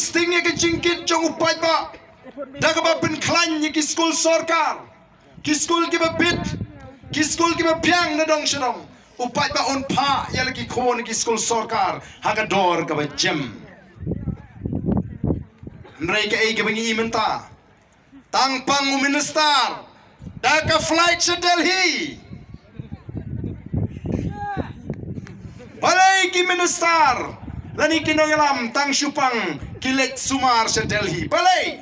stingnya ke jingkit jong upai ba. Daga ba pen klan ki school sorkar. Ki school ki ba bit. Ki school ki ba piang na dong shalom. Upai ba on pa ya lagi kon ki school sorkar. Haga dor ka ba gym. Nrai ka ai ka bangi imenta. Tang pang minister. Daga flight sa Delhi. Balai ki minister. Lani kinongalam tang syupang kilet sumar sa Delhi. Balai.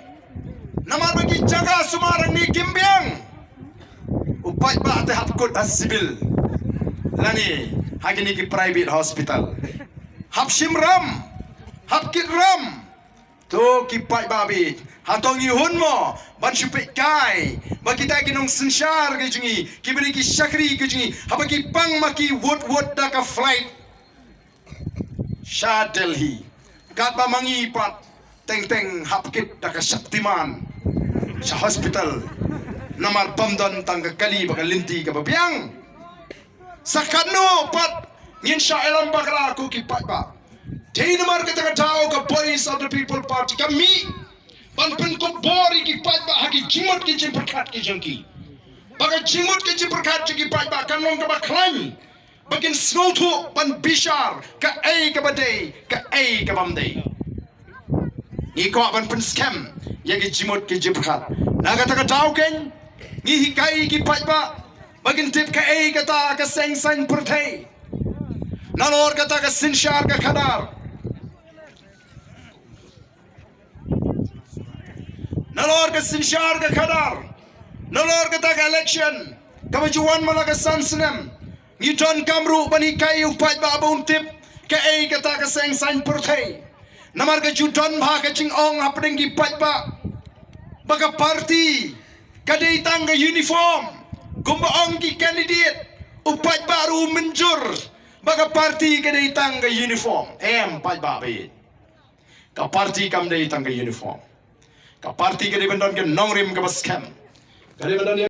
Namar bagi jaga sumarang ni Kimbiang. Upai ba ate hapkot as sibil. Lani hagini ki private hospital. Hap Shimram. Hap Kitram. To ki pai babi. Hatong ihun mo. Ban syupik kai. Bakita kinong sensyar ke jungi. Kibili ki syakri ke jungi. Habaki pang maki wot daka flight. Shah Delhi. Kat ba mangipat. Teng hapkit daka Shaktiman. Sa hospital. Namar pamdan tangga kali baka linti ka babiang. Sa kano pat. Ngin siya ilang bakra ako kipat ba. Di namar kita katao ka Voice of the People Party. Kami. Panpen ko bori kipat ba. Haki jimot ki jimperkat ki jangki. Baka jimot ki jimperkat ki kipat ba. Kanong ka ba klan. Bakin snotu pan bishar ka ay ka baday ka ay ka bamday. Iko pan pen scam yagi jimot ki jibkat. Nagata ka tao ken ngi hikai ki paiba bakin tip ka ay kata ka seng sang purtay. Nalor kata ka sinshar ka kadar. Nalor ka sinshar ka kadar. Nalor kata ka election. Kamajuan malaga sansenem. Ni John Kamru bani kai upai ba abun tip ka ai kata ka seng san purthai namar ka judan bha ka ching ong hapding gi pai ba baga party ka dei tangga uniform gumba ong ki candidate upai baru menjur baga party ka dei tangga uniform pai ba be ka party kam dei tangga uniform ka party ka dei bandon ke nongrim ka scam ka dei bandon